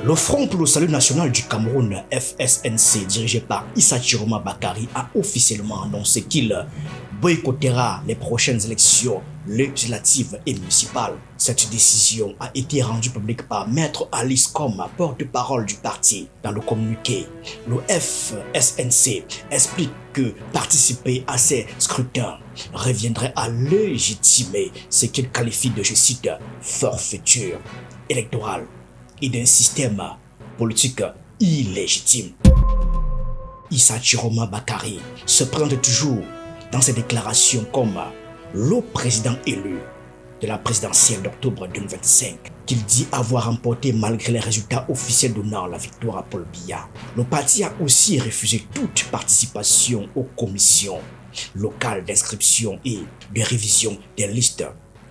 Le Front pour le Salut National du Cameroun, FSNC, dirigé par Issa Chiroma Bakary, a officiellement annoncé qu'il boycottera les prochaines élections législatives et municipales. Cette décision a été rendue publique par Maître Alice Kom, porte-parole du parti. Dans le communiqué, le FSNC explique que participer à ces scrutins reviendrait à légitimer ce qu'il qualifie de, je cite, forfaiture électorale et d'un système politique illégitime. Issa Chiroma Bakary se présente toujours dans ses déclarations comme le président élu de la présidentielle d'octobre 2025, qu'il dit avoir remporté malgré les résultats officiels donnant la victoire à Paul Biya. Le parti a aussi refusé toute participation aux commissions locales d'inscription et de révision des listes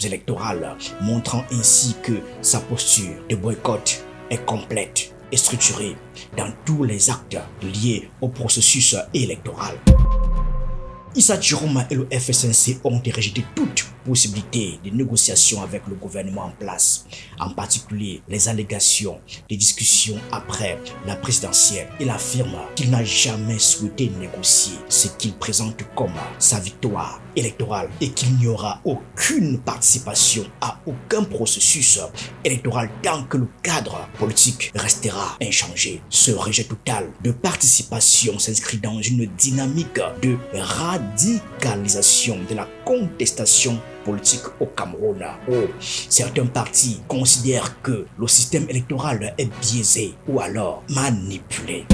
électorales, montrant ainsi que sa posture de boycott est complète et structurée dans tous les actes liés au processus électoral. Issa Chiroma et le FSNC ont rejeté toute possibilité de négociation avec le gouvernement en place, en particulier les allégations des discussions après la présidentielle. Il affirme qu'il n'a jamais souhaité négocier ce qu'il présente comme sa victoire électorale et qu'il n'y aura aucune participation à aucun processus électoral tant que le cadre politique restera inchangé. Ce rejet total de participation s'inscrit dans une dynamique de radicalisation de la contestation politique au Cameroun, où certains partis considèrent que le système électoral est biaisé ou alors manipulé.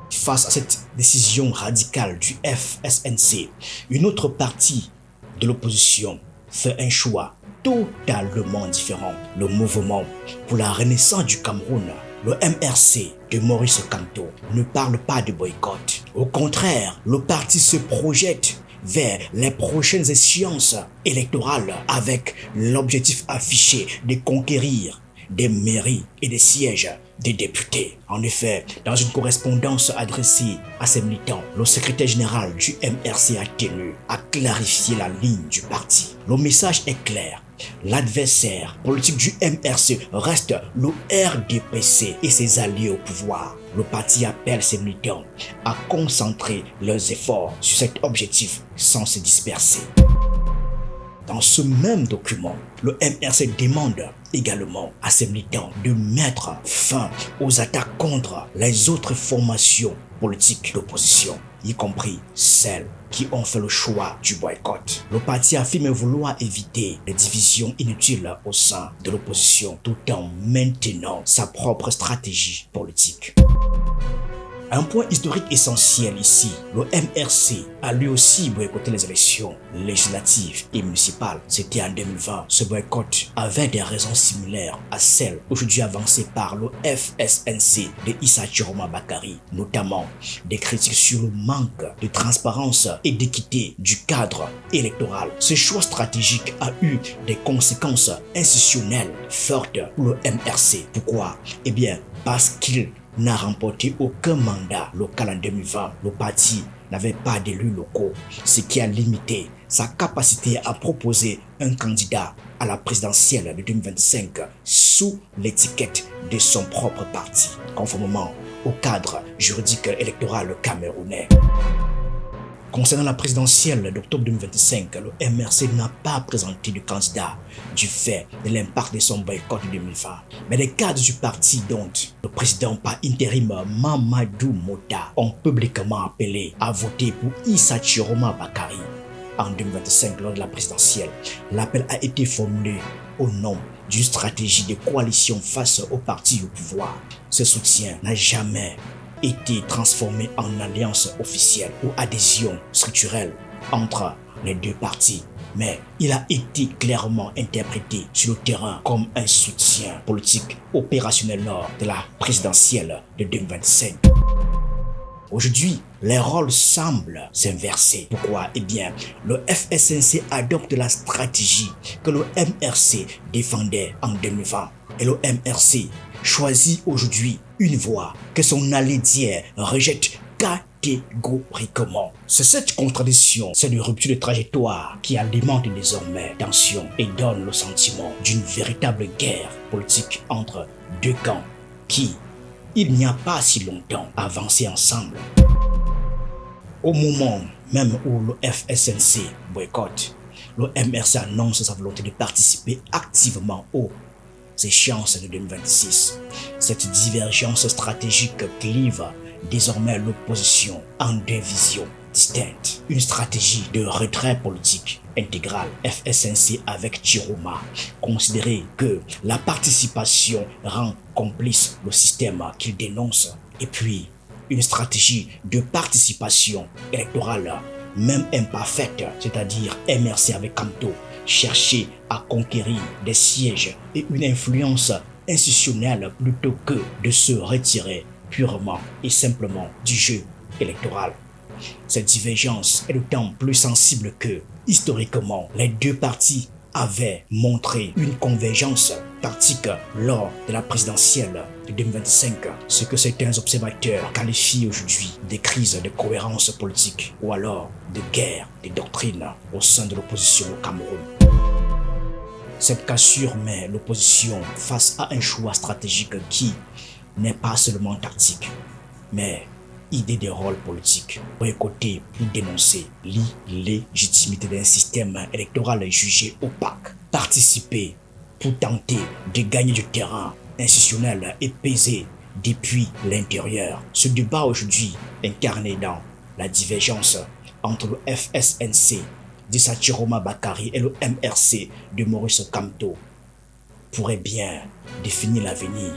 Face à cette décision radicale du FSNC, une autre partie de l'opposition fait un choix totalement différent. Le mouvement pour la renaissance du Cameroun, le MRC de Maurice Kamto, ne parle pas de boycott. Au contraire, le parti se projette vers les prochaines échéances électorales avec l'objectif affiché de conquérir des mairies et des sièges des députés. En effet, dans une correspondance adressée à ses militants, le secrétaire général du MRC a tenu à clarifier la ligne du parti. Le message est clair. L'adversaire politique du MRC reste le RDPC et ses alliés au pouvoir. Le parti appelle ses militants à concentrer leurs efforts sur cet objectif sans se disperser. Dans ce même document, le MRC demande également à ses militants de mettre fin aux attaques contre les autres formations politiques d'opposition, y compris celles qui ont fait le choix du boycott. Le parti affirme vouloir éviter les divisions inutiles au sein de l'opposition tout en maintenant sa propre stratégie politique. Un point historique essentiel ici, le MRC a lui aussi boycotté les élections législatives et municipales. C'était en 2020. Ce boycott avait des raisons similaires à celles aujourd'hui avancées par le FSNC de Issa Chiroma Bakary, notamment des critiques sur le manque de transparence et d'équité du cadre électoral. Ce choix stratégique a eu des conséquences institutionnelles fortes pour le MRC. Pourquoi? Eh bien, parce qu'il n'a remporté aucun mandat local en 2020. Le parti n'avait pas d'élus locaux, ce qui a limité sa capacité à proposer un candidat à la présidentielle de 2025 sous l'étiquette de son propre parti, conformément au cadre juridique électoral camerounais. Concernant la présidentielle d'octobre 2025, le MRC n'a pas présenté de candidat du fait de l'impact de son boycott de 2020. Mais les cadres du parti, dont le président par intérim Mamadou Mota, ont publiquement appelé à voter pour Issa Chiroma Bakary en 2025 lors de la présidentielle. L'appel a été formulé au nom d'une stratégie de coalition face au parti au pouvoir. Ce soutien n'a jamais été transformé en alliance officielle ou adhésion structurelle entre les deux partis, mais il a été clairement interprété sur le terrain comme un soutien politique opérationnel lors de la présidentielle de 2025. Aujourd'hui, les rôles semblent s'inverser. Pourquoi? Eh bien, le FSNC adopte la stratégie que le MRC défendait en 2020 et le MRC choisit aujourd'hui une voie que son allié d'hier rejette catégoriquement. C'est cette contradiction, cette rupture de trajectoire qui alimente désormais tension et donne le sentiment d'une véritable guerre politique entre deux camps qui, il n'y a pas si longtemps, avançaient ensemble. Au moment même où le FSNC boycotte, le MRC annonce sa volonté de participer activement aux échéances de 2026. Cette divergence stratégique clive désormais l'opposition en deux visions distinctes. Une stratégie de retrait politique intégral FSNC avec Chiroma, considérer que la participation rend complice le système qu'il dénonce, et puis une stratégie de participation électorale même imparfaite, c'est-à-dire MRC avec Kamto, chercher à conquérir des sièges et une influence institutionnelle plutôt que de se retirer purement et simplement du jeu électoral. Cette divergence est d'autant plus sensible que, historiquement, les deux partis avaient montré une convergence tactique lors de la présidentielle de 2025, ce que certains observateurs qualifient aujourd'hui de crise de cohérence politique ou alors de guerre des doctrines au sein de l'opposition au Cameroun. Cette cassure met l'opposition face à un choix stratégique qui n'est pas seulement tactique, mais idée de rôle politique, boycotter pour dénoncer l'illégitimité d'un système électoral jugé opaque, participer pour tenter de gagner du terrain institutionnel et peser depuis l'intérieur. Ce débat aujourd'hui incarné dans la divergence entre le FSNC d'Issa Chiroma Bakary et le MRC de Maurice Kamto pourrait bien définir l'avenir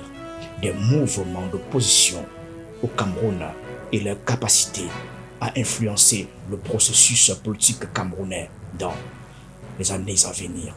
des mouvements d'opposition au Cameroun et leur capacité à influencer le processus politique camerounais dans les années à venir.